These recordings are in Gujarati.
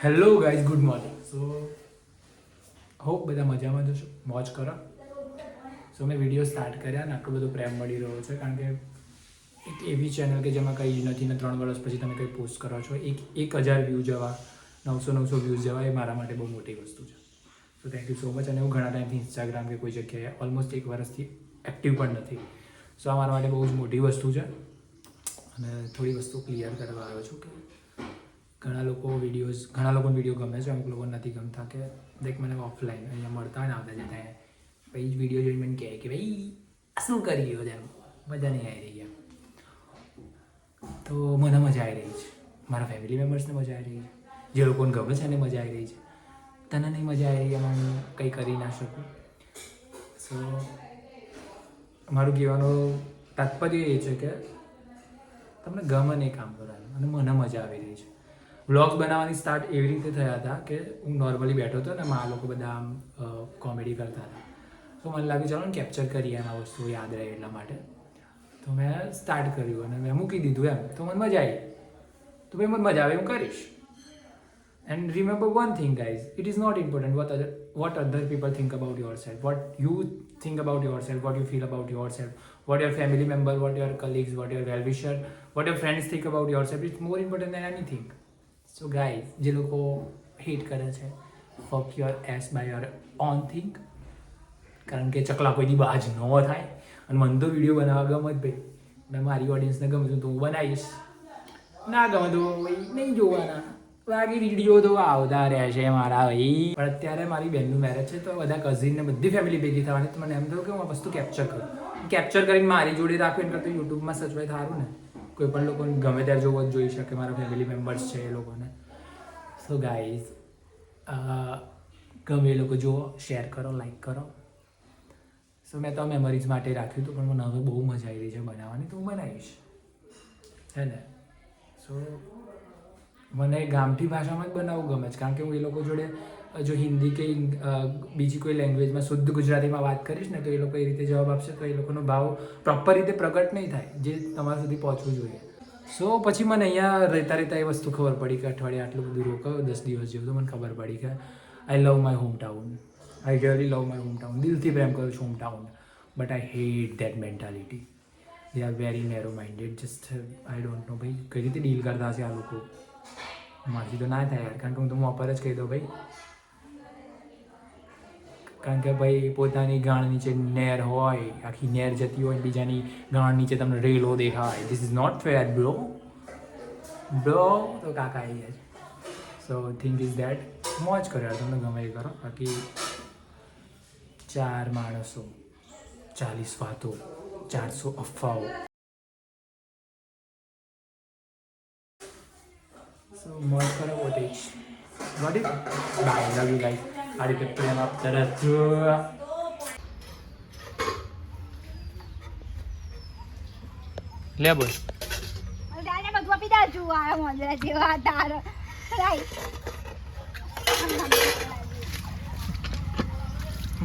Hello guys, good morning. So hope બધા મજામાં જશો, મોજ કરો. સો મેં વિડીયો સ્ટાર્ટ કર્યા ને આટલો બધો પ્રેમ મળી રહ્યો છે કારણ કે એક એવી ચેનલ કે જેમાં કંઈ જ નથી ને 3 વર્ષ પછી તમે કંઈ પોસ્ટ કરો છો, 1000 વ્યૂ જવા, 900 વ્યૂઝ જવા, એ મારા માટે બહુ મોટી વસ્તુ છે. So thank you so much. અને હું ઘણા ટાઈમથી ઇન્સ્ટાગ્રામ કે કોઈ જગ્યાએ ઓલમોસ્ટ 1 વર્ષથી એક્ટિવ પણ નથી. સો આ મારા માટે બહુ જ મોટી વસ્તુ છે. અને થોડી વસ્તુ ક્લિયર કરવા આવ્યો છું કે ઘણા લોકોને વિડીયો ગમે છે, અમુક લોકોને નથી ગમતા. કે દેખ મને ઓફલાઈન અહીંયા મળતા હોય ને આવતા જતા, પછી જ વિડીયો જોઈને મને કહે કે ભાઈ આ શું કરી ગયો છે, મજા નહીં આવી રહી. તો મને મજા આવી રહી છે, મારા ફેમિલી મેમ્બર્સને મજા આવી રહી છે, જે લોકોને ગમે છે એને મજા આવી રહી છે. તને નહીં મજા આવી રહી એમાં હું કંઈ કરી ના શકું. સો મારું કહેવાનું તાત્પર્ય એ છે કે તમને ગમે નહીં કામ કરવાનું અને મને મજા આવી રહી છે. વ્લોગ્સ બનાવવાની સ્ટાર્ટ એવી રીતે થયા હતા કે હું નોર્મલી બેઠો હતો ને આ લોકો બધા આમ કોમેડી કરતા હતા. તો મને લાગ્યું ચાલો ને કેપ્ચર કરીએ એમ, આ વસ્તુ યાદ રહે એટલા માટે. તો મેં સ્ટાર્ટ કર્યું અને મેં મૂકી દીધું એમ. તો મને મજા આવી, તો ભાઈ મને મજા આવે હું કરીશ. And remember one thing guys, it is not important what other people think about yourself, what you think about yourself, what you feel about yourself, what your family member, what your colleagues, what your well-wisher, what your friends think about yourself. It's more important than anything. So guys, જે લોકો હેટ કરે છે, fuck your ass by your own think. કારણ કે ચકલા કોઈની બાજ ન થાય. અને મને તો વિડીયો બનાવવા ગમે જ ભાઈ, અને મારી ઓડિયન્સને ગમે તો હું બનાવીશ, ના ગમે તો નહીં જોવાના. બાકી વિડીયો તો આવતા રહેશે મારા ભાઈ. પણ અત્યારે મારી બહેનનું મેરેજ છે તો બધા કઝિન ને બધી ફેમિલી ભેગી થવાની. તો મને એમ થયું કે હું આ વસ્તુ કેપ્ચર કરું, કેપ્ચર કરીને મારી જોડે રાખું. એના કરતાં યુટ્યુબમાં સચવાય સારું ને, કોઈ પણ લોકોને ગમે ત્યારે જોવો જોઈ શકે, મારા ફેમિલી મેમ્બર્સ છે એ લોકોને. સો ગાઈઝ, ગમે એ લોકો જુઓ, શેર કરો, લાઈક કરો. સો મેં તો મેમરીઝ માટે રાખ્યું હતું, પણ મને હવે બહુ મજા આવી રહી છે બનાવવાની, તો હું બનાવીશ, હે ને. સો મને ગામઠી ભાષામાં જ બનાવવું ગમે છે કારણ કે હું એ લોકો જોડે જો હિન્દી કે બીજી કોઈ લેંગ્વેજમાં શુદ્ધ ગુજરાતીમાં વાત કરીશ ને તો એ લોકો એ રીતે જવાબ આપશે, તો એ લોકોનો ભાવ પ્રોપર રીતે પ્રગટ નહીં થાય, જે તમારા સુધી પહોંચવું જોઈએ. સો પછી મને અહીંયા રહેતા એ વસ્તુ ખબર પડી કે અઠવાડિયે આટલું બધું રોકાયો, 10 દિવસ જેવું, તો મને ખબર પડી કે I love my hometown. I really love my hometown. દિલથી પ્રેમ કરું છું hometown. But I hate that mentality. They are very narrow minded. Just I don't know ભાઈ કઈ રીતે ડીલ કરતા હશે આ લોકો. મારથી તો ના થાય યાર, કારણ કે હું તો મોપર જ કહી દઉં ભાઈ. કારણ કે ભાઈ પોતાની ગાણ નીચે નેર હોય, આખી નેર જતી હોય, બીજાની ગાણ નીચે તમને રેલો દેખાય. This is not fair bro. તો કાકા આવી ગયા છે. સો થિંગ ઇઝ દેટ મોજ કરો યાર, તમને ગમે એ કરો. બાકી 4 માણસો, 40 વાતો, 400 અફવાઓ. સો મોજ કરો. What is bye, love you guys. આ રીતે પ્રેમ આપતા રહેજો. લે બોલ. દાદા બધું આપી દા જોવા મોંજરા જેવા તાર રાઈટ.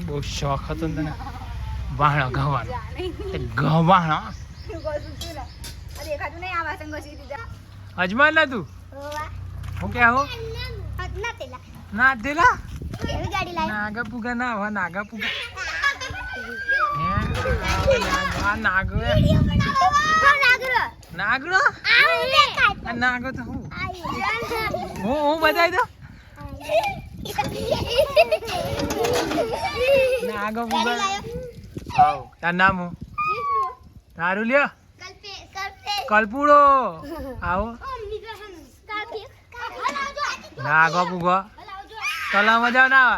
બહુ શોખ હતો ને તને વાહણા ગવાનો. ગવાણા દેખાતું નહીં આ વાસણ ઘસી દીધા. અજમાન ના તું હું કે આવો ના તેલા નાગા પુગા ના હવા. નાગા પુગા નાગો નાગરો નાગો તો હું બતાવી દો. નાગો પુગા તાર નામ હું તારું લ્યો કલ્પુડો. આવો નાગો પુગો તલાવમાં જાવ ના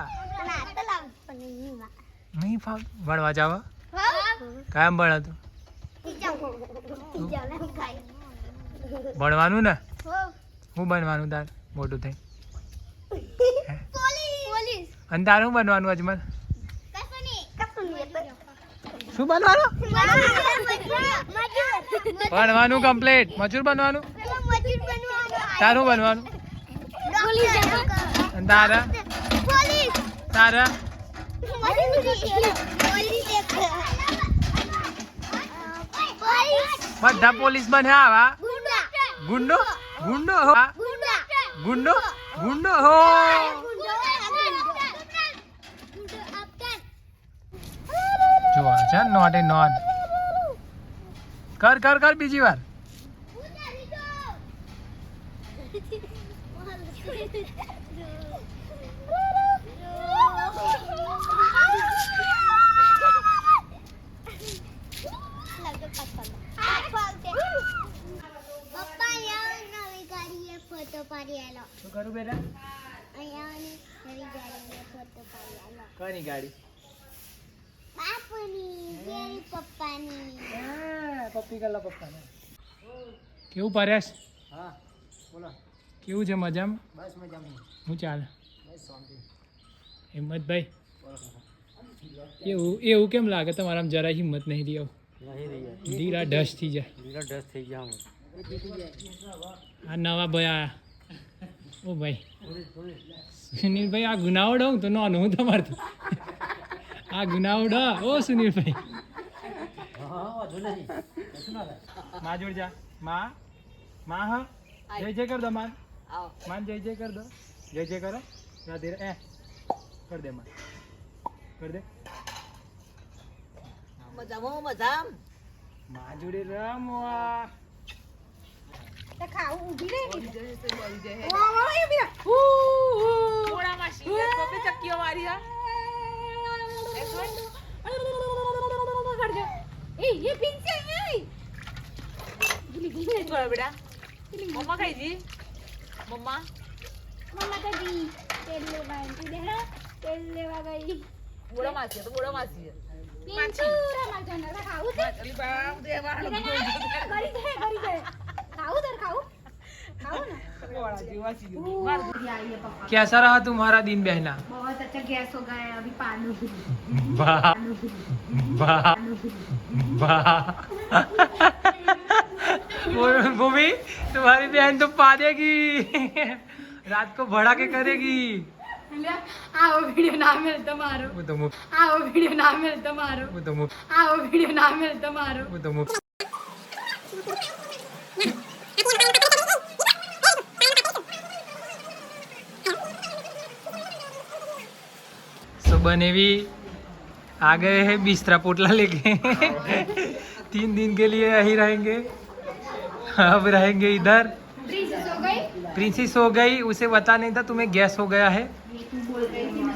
નહીં ભણવા જાવ કાયમ ભણાતું ભણવાનું ને. હું બનવાનું તાર મોટું થઈ? અને તારું બનવાનું અજમલ? શું બનવાનું? ભણવાનું કમ્પ્લીટ. મજૂર બનવાનું? તારું બનવાનું? તારા તારા બધા પોલીસ બન્યા આવા. ગુંડો ગુંડો ગુંડો ગુંડો હો જો છે નોટ એ નોટ કર કર કર બીજી વાર શું કરું બેટા કોની ગાડી પપ્પી કલા પપ્પા કેવું પરેશ હા બોલો કેવું છે મજામાં બસ મજામાં હું ચાલે બસ શાંતિ હિંમતભાઈ એવું કેમ લાગે તમારામાં જરા હિંમત નહીં રહી નહીં રહી ધીરા ઢસ થઈ જાય લીલા ડસ થઈ ગયા આ નવા ભાઈ આયા ઓ ભાઈ સુનિલભાઈ આ ગુનાવડ હું તો નાનો હું તમારે તો આ ગુનાવડ ઓ સુનિલભાઈ માં જોડ જા માં હા જય જય કર દો માન જય જય કર દો જય જય કરો રાધે એ કર દે માં કર દે માં જોડે રમવા ખાવું ઊભી રહી મમ્મા ખાઈ જી મમ્મા મમ્મા કદી તેલ લેવા એમ દેના તેલ લેવા ગઈ બોડા માસી તો બોડા માસી પિંચુ રમા જના ખાવું છે અલી બાપ દેવાળો કરી દે ખાવું દર ખાવું ना बोड़ा जीवासी मार कैसा रहा तुम्हारा दिन बहना बहुत अच्छा गैस हो गया है अभी पानी वाह वाह वाह भूमि तुम्हारी बहन तो पा देगी रात को भड़ा के करेगी आओ वीडियो ना मिल तुम्हारो वो तो मुफ आओ वीडियो ना मिल तुम्हारो वो तो मुफ आओ वीडियो ना मिल तुम्हारो वो तो मुफ बनेवी आ गए हैं बिस्तरा पोटला लेके 3 दिन के लिए यहीं रहेंगे अब रहेंगे इधर प्रिंसेस हो गई प्रिंसेस हो गई उसे पता नहीं था तुम्हें गैस हो गया है तू बोल रही थी ना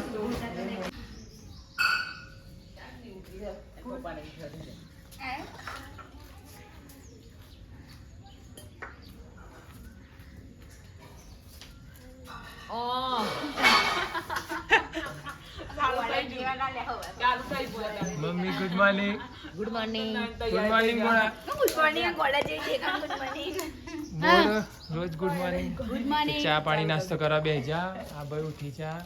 mummy good morning good morning good morning बोला गुड मॉर्निंग बोला जय गुड मॉर्निंग बोल रोज गुड मॉर्निंग गुड मॉर्निंग चा पानी नास्तो करा बे जा आ भाई उठी जा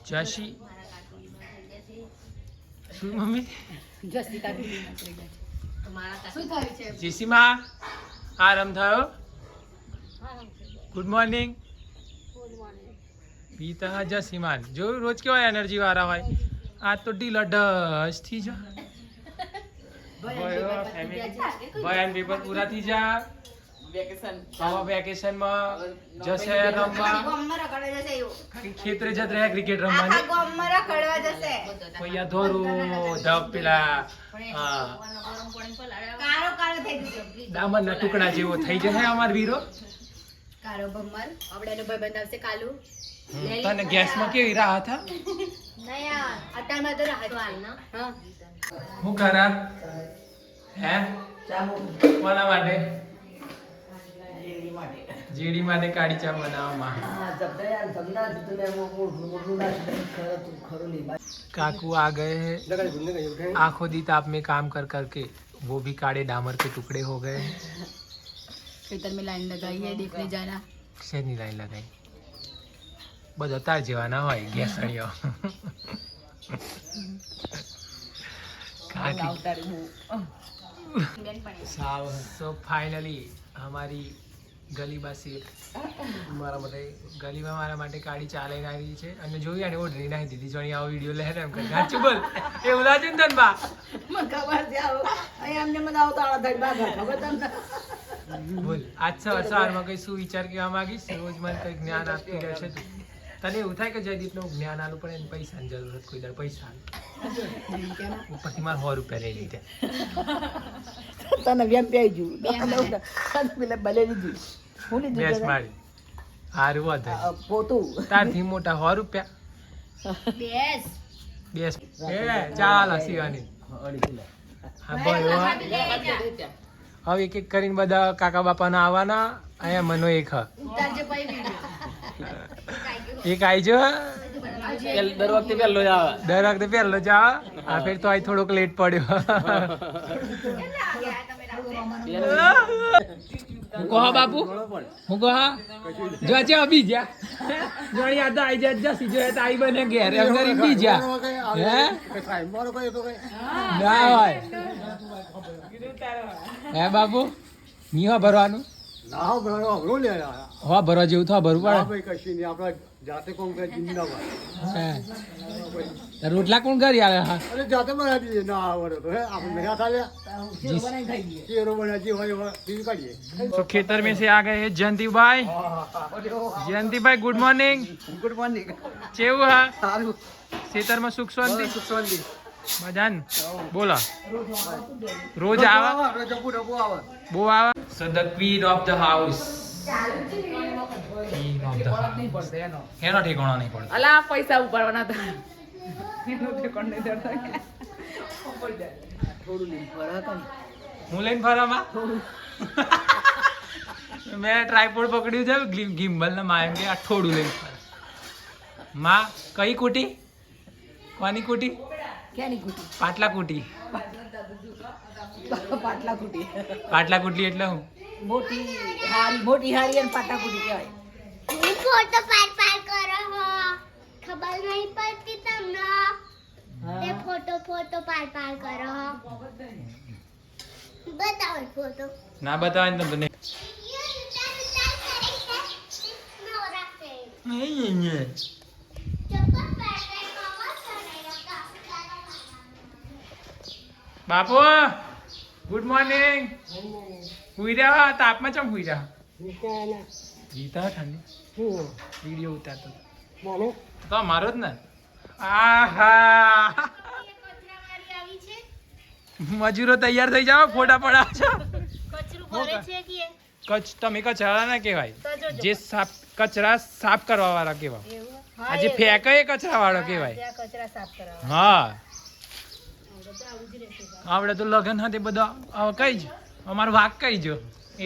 जाशी શું મમ્મી શું થયું છે જેસીમાં આરામ થયો ગુડ મોર્નિંગ પીતા હા જસીમાન જો રોજ કેવા એનર્જી વાળા હોય આ તો ઢીલા ઢસ થી જા ભયાન પેપર પૂરા થઈ જા વેકેશન આવા વેકેશન માં જશે રમવા ગોમમાં રખડવા જશે એવું ખેતરે જત રહ્યા ક્રિકેટ આખા રમવાની ગોમમાં રખડવા જશે પૈયા ધોરું ધબ પેલા હા કારો કારો થઈ જશે ડામરના ટુકડા જેવો થઈ જશે અમાર વીરો કારો ભમર આપડેનો ભાઈ બંધાવશે કાલુ તને ગેસમાં કેવી રાહત હા નયા અટામાં તો રાહત હાલ ના હા હું કરા હે કોના માટે જેડી માટે કાળી ચા બનાવવામાં काकू आ गए हैं आंखों दी ताप में काम कर करके वो भी काले डामर के टुकड़े हो गए हैं खेतर में लाइन लगाई है देखने जाना શેની લાઈન લગાઈ બધા તાર જેવા ના હોય ગેસણીઓ सो फाइनली हमारी ગલીમાં સીટ મારા માટે ગલીમાં મારા માટે કાળી ચા લઈને આવી છે અને જોઈ આને ઓર્ડર નાખી દીધી જોણી આવો વિડીયો લે એમ કરી સાચું બોલ એવું લાગે ને તને બા મને ખબર છે આવો અહીં અમને મને આવતા આળા થઈ બાગા ખબર તમને બોલ આજ સવારમાં કઈ શું વિચાર કહેવા માંગીશ? રોજ મને કઈ જ્ઞાન આપતી રહેશે તું. તને એવું થાય કે જયદીપનું જ્ઞાન આલું પણ એને પૈસાની જરૂરત કોઈ દર પૈસા ઉપરથી મારે 100 રૂપિયા લઈ લીધા. તને વેમ પી જુ પેલા ભલે લીધું હું બેસ લીધું મારી હારું વાત પોતું તારથી મોટા 100 રૂપિયા બેસ ચાલ શિવાની હા ભાઈ હવે એક એક કરીને બધા કાકા બાપાના આવવાના અહીંયા મનો એક એક આઈજો દર વખતે પહેલો જ આવે દર વખતે પહેલો જ આવે આ ફેર તો આઈ થોડોક લેટ પડ્યો હું કહો બાપુ હું કહો જો છે અભી જા જોણી આ તો આઈ જા જસી જો તો આઈ બને ઘેર એમ કરી બી જા હે ના હોય હે બાપુ નીહો ભરવાનું ના ભરવા હમણું લે હો ભરવા જેવું તો ભરવું પડે ભાઈ કશી નહીં આપણે જાતે કોમ કરે જિંદાબાદ હે રોટલા કોણ કરી આવે હા અરે જાતે બનાવી દઈએ ના આવડે તો હે આપણે મેરા ખા લે ચેરો બનાવી હોય બીજું કાઢીએ तो खेतर में से आ गए हैं जयंती भाई गुड मॉर्निंग ગુડ મોર્નિંગ केवू हा સારું खेतर में सुख शांति સુખવંતી मजान बोला रोज आवा આપણે જપુ ડબુ આવે बो आवा so the queen of the house queen of the house એનો ઠેકાણો નહીં પડતો અલા પૈસા ઉપાડવાના હતા એનું ઠેકાણ નહીં ધરતા થોડું લીધું ફરા કમ હું લઈને ફરામાં મેં ટ્રાયપોડ પકડ્યું છે ગિમ્બલ ને માં એમ કે આ થોડું લઈને ફરા માં કઈ કુટી કોની કુટી ક્યાંની કુટી પાટલા કુટી પાટલા કુટી પાટલા કુટલી એટલે હું મોટી હારી અને પાટા કુટી કહેવાય ફોટો પાર પાર કરો હો ખબર નહીં પડતી તમને તે ફોટો પાર પાર કરો હો બતાવો ફોટો ના બતાવે ને તમને બાપુ ગુડ મોર્નિંગ હુઈ રહ્યા તાપમાં ચમ હુઈ રહ્યા જીતા ઠંડી વિડીયો ઉતારતો તો મારો જ ને આહા મજૂરો તૈયાર થઈ જાઓ ફોટા પડાવ છો કચ્છ તમે કચરા ના કહેવાય જે સાફ કચરા સાફ કરવા વાળા કહેવાય આજે ફેંકે એ કચરા વાળો કહેવાય હા આપણે તો લગન હતા બધા હવે કઈ જ અમારો વાક કઈ જો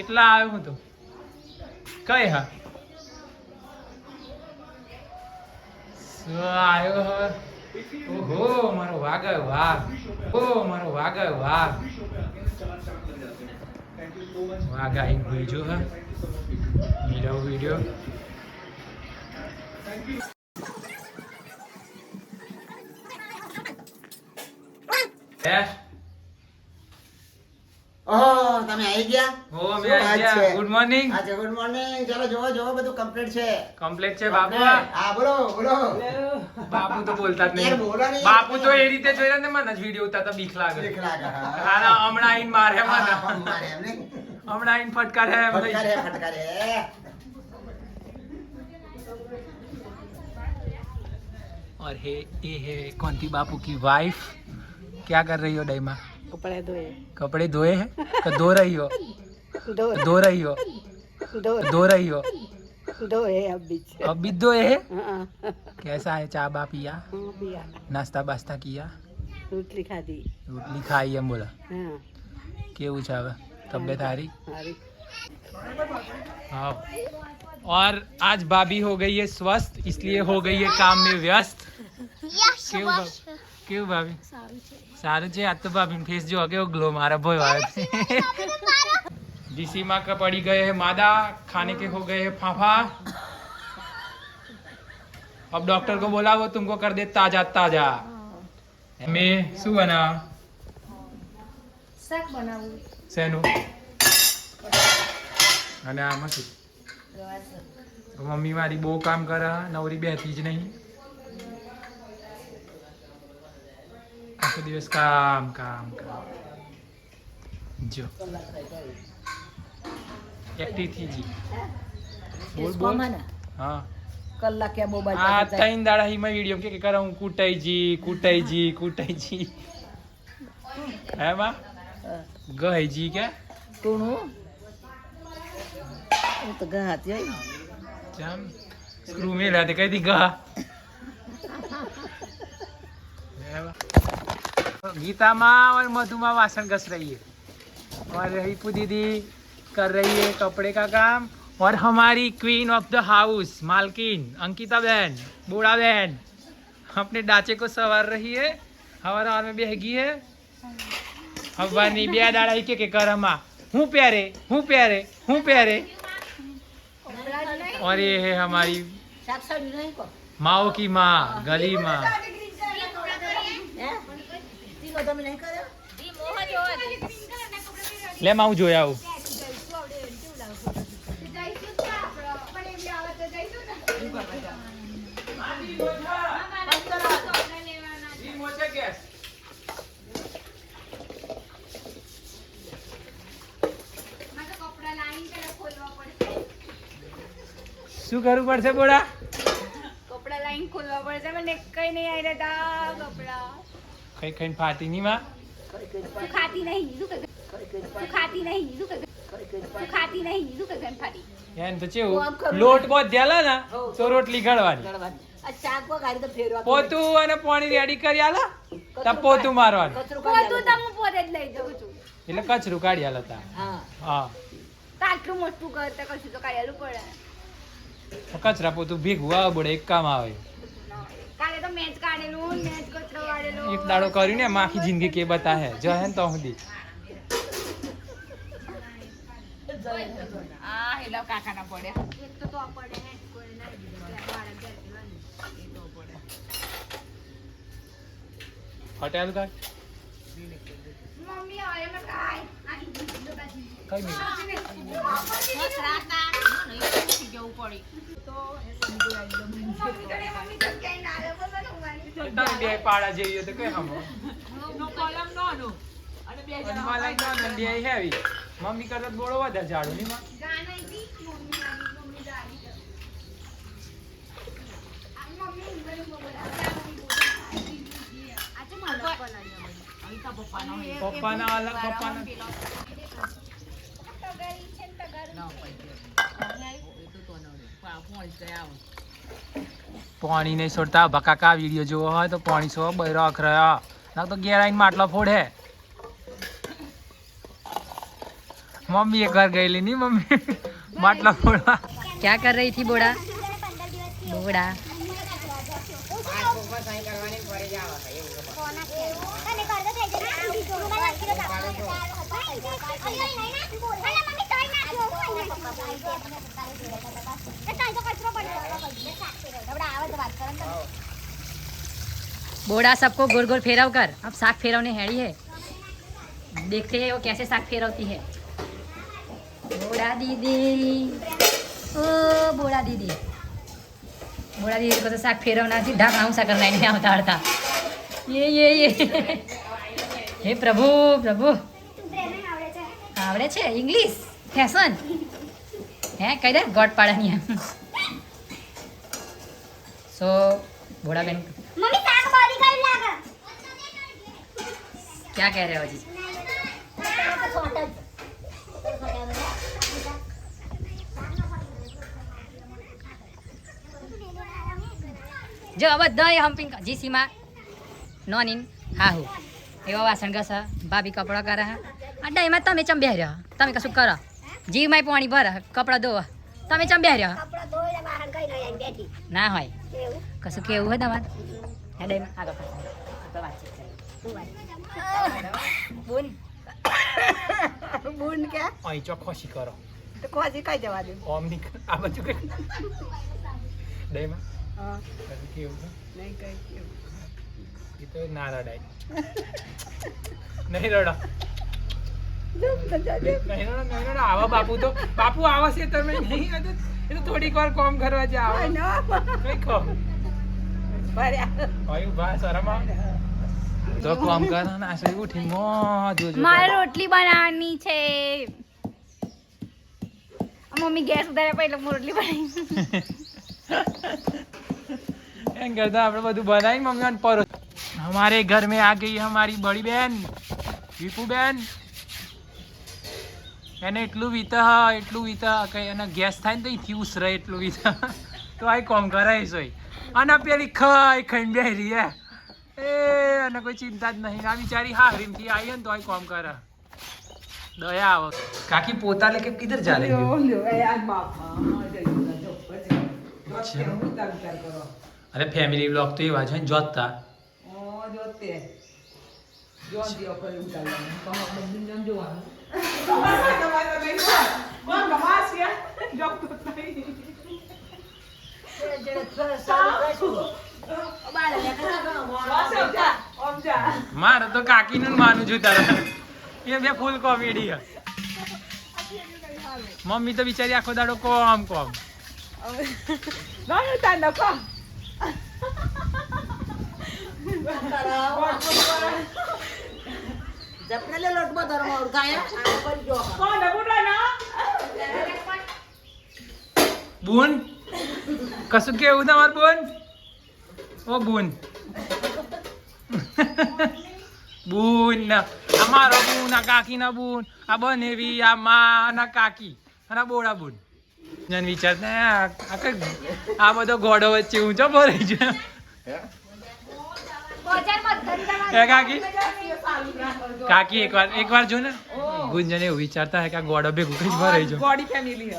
એટલા આવ્યો હું તો કઈ હા શું આવ્યો હવે ઓહો મારો વાઘ આવ્યો વાઘ ઓ મારો વાઘ આવ્યો વાઘ વાઘ આવી ગઈ જો હા મીરાવ વિડીયો ઓહો તમે આવી ગયા ઓ મે આવી ગયા ગુડ મોર્નિંગ આજે ગુડ મોર્નિંગ ચાલો જોવો જોવો બધું કમ્પ્લીટ છે કમ્પ્લીટ છે બાપુ હા બોલો બોલો બાપુ તો બોલતા જ યાર બોલો નહીં નહીં. બાપુ તો એ રીતે જોઈને ને મને જ વિડીયો ઉતારતા બીક લાગે દેખ લાગે હા. આના હમણાં આઈને મારે હા, મને પણ મારે એમ નહીં. હમણાં આઈને ફટકારે એમ થઈ ફટકારે ફટકારે और ये है कौन थी बापू की वाइफ क्या कर रही हो डाइमा કપડા ધોએ कपड़े धोए हैं कि धो रही हो धो रही हो धो रही हो ધોએ અબી अब भी धोए हैं હા कैसा है चाय बा पिया પિયા नाश्ता बास्ता किया રોટલી ખાધી रोटली खाई हम बोला હા केवू છે હવે तबियत हारी હારી हाँ और आज भाभी हो गई है स्वस्थ इसलिए हो गई है काम में व्यस्त क्यों भाभी सारू છે आज तो भाभी फेस जो आगे वो ग्लो मारा भोय आए डीसी माँ का पड़ी गए है मादा खाने के हो गए है फाफा अब डॉक्टर को बोला वो तुमको कर दे ताजा ताजा मैं શું બના શાક બનાવું શેનું અને આમાં શું મમ્મી મારી બહુ કામ કરે નવરી બેઠી જ નહીં આખો દિવસ કામ કામ કામ જો એક્ટિવ થઈ જી બોલ બોલ બોલ મને હા કલાક કે મોબાઈલ આ પાસે જાય. 3 દાડા હિમાં વિડિયો કે કરે હું કુટાઈજી હે માં હા. ગઈજી કે ટૂણું હું તો ગહાતી હોય ને. જામ સ્ક્રૂ મેલા તે કઈ દી ગા गीता और मधुमा वासन घस रही है और रिपू दीदी कर रही है कपड़े का काम और हमारी क्वीन ऑफ द हाउस मालकिन अंकिता बहन बूढ़ा बहन अपने डाचे को सवार रही है हवा में बेहगी है हवा नहीं बे दाड़ा के करमा हूँ प्यारे और ये है हमारी શાકભાજી નહીં કો माओ की माँ गली माँ હે તીનો તમે નહીં કર્યો ले मैं जोया हूँ શું કરવું પડશે બોડા કપડા લાઈન ખોલવા પડશે મને કઈ નહીં આવી રહ્યા કપડા કઈ કઈ ફાટી ની માં તું ખાતી નહીં તું ખાતી નહીં તું ખાતી નહીં તું ફાટી એમ તો ચેવું લોટ બોત દેલા ને તો રોટલી ઘડવાની આ ચાક કો ગાડી તો ફેરવા પોતું અને પાણી રેડી કરી આલા તા પોતું મારવાનું કચરો પોતું તો હું પોતે જ લઈ જાઉં છું એટલે કચરું કાઢી આલા તા હા હા તો આટલું મોટું કરતા કશું તો કાઢેલું પડે કચરા પોતું ભેગું આવે બોડે એક કામ આવે કાલે તો મેચ કાઢેલું મેચ કચરો વાળેલો એક દાડો કર્યું ને માખી જિંદગી કે બતા હે જો હે ને તો સુધી આ હેલા કાકા ના પડે એક તો પડે હે કોઈ નહીં વાળા ઘર એ તો પડે હટેલ કા મમ્મી આવે મે કાઈ આખી દીદી બાજી કઈ નહીં બસ રાતા નહીં જવું પડી તો મમ્મી તો કઈ ના આવે બોલો તમે બે પાડા જેવી તો કઈ હમો નો કોલમ નો નો અને બે માલા નો બે હેવી મમ્મી કરતા બોળો વધારે જાડો ની માં ગાના ઈ મમ્મી જાડી આ મમ્મી બરી બોલા આ તો મારા કોલાની આવી કા પપ્પાના અલગ પપ્પાના પાણી નહીં છોડતા બકાકા વિડીયો જોવો હોય તો પાણી સો બૈરો અખરાયા ના તો ઘેર આવીને માટલો ફોડે મમ્મી એક વાર ગયેલી નહીં મમ્મી માટલા ફોડવા क्या कर रही थी बोड़ा बोड़ा बोड़ा सबको गोल गोल फेरव कर अब साग फेरवने हैड़ी है देखते हैं वो कैसे साग फेरवती है बोड़ा दीदी ओ बोड़ा दीदी को तो साग फेरवना थी ढाक नाउ सा करना नहीं आवता था ये हे प्रभु प्रभु आवड़े छे इंग्लिश फैशन હે કહી દે ગોટ પાડવાની સો બોડા બેન મમ્મી શાક બોલી કઈ લાગે क्या कह रहे हो जी જો હવે દહીં હમ્પિંગ જી સીમા નોન ઇન હા હું એવા વાસણ ઘસ ભાભી કપડા કરે આ દહીંમાં તમે ચમ બેહ રહ્યો તમે કશું કરો જીવમાં પાણી ભરે કપડાં ધોવા તમે ચમ બેહ રહ્યો કપડા ધોઈને બહાર કઈ નહીં બેઠી ના હોય એવું કશું કેવું હોય તમારે હે દહીંમાં આગળ બોન બુન કે અહીં ચોખ્ખોશી કરો તો કોજી કઈ જવા દે ઓમ ની આ બાજુ કઈ દઈમાં હા કશું કેવું છે નહીં કઈ કેવું એ તો ના રડાય નહીં રડો નહીં રડો આવા બાપુ આવા છે તમે નહીં એ તો થોડીક વાર કામ કરવા જાવ કઈ કહો ભાઈ ભા શરમ આવે તો કામ કર ને આસરી ઉઠી મો જોજો મારે રોટલી બનાવવાની છે મમ્મી ગેસ ઉતાર્યા પછી એટલે રોટલી બનાવી એમ કરતા આપણે બધું બનાવી મમ્મી અને પરો हमारे घर में आ गई हमारी बड़ी बहन વીપુ બેન એને એટલું વીતા કે એને ગેસ થાય ને તો અહીંથી ઉસરે એટલું વીતા તો આ કોમ કરાવીશ હોય અને પેલી ખાઈને બેરી હે એ અને કોઈ ચિંતા જ નહીં આ બિચારી હારીમથી આવી ને તો આ કોમ કરે દયા આવે કાકી પોતા લેકે કિધર જા રહી હો અરે ફેમિલી બ્લોગ તો એવા છે ને જોતા મારે તો કાકી નું માનું છું તારા એ બે ફૂલ કોમેડી હે મમ્મી તો બિચારી આખો દાડો કોમ જપનેલે લોટમાં ધર્મ ઓળખાયા બુન કશું કેવું તમાર બુન ઓ બુન બુન અમારો બુન આ કાકી ના બુન આ બનેવી આ માં ના કાકી અને આ બોડા બુન જન વિચાર ને આ બધો ઘોડો વચ્ચે ઊંચો ભરાઈ છે કાકી એક વાર જો ને ગુંજન એવું વિચારતા હે કે આ ગોડો ભેગું કઈ ભરાઈ જો ગોડી ફેમિલી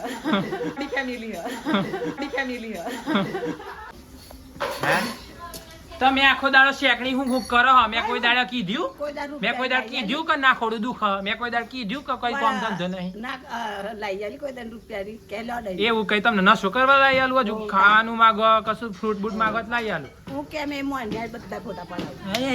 હે તમે આખો દાડો શેકણી હું કરો મેં કોઈ દાડો કીધું કે ના ખોડું દુખ મેં કોઈ દાડો કીધું કે કોઈ કામ ધંધો નહીં ના લઈ આલી કોઈ દન રૂપિયાની કે લો દઈ એવું કઈ તમને નશો કરવા લઈ આલું હજુ ખાવાનું માગો કશું ફ્રૂટ બૂટ માગો તો લઈ આલું હું કેમ એ મોન બધા ફોટા પડાવું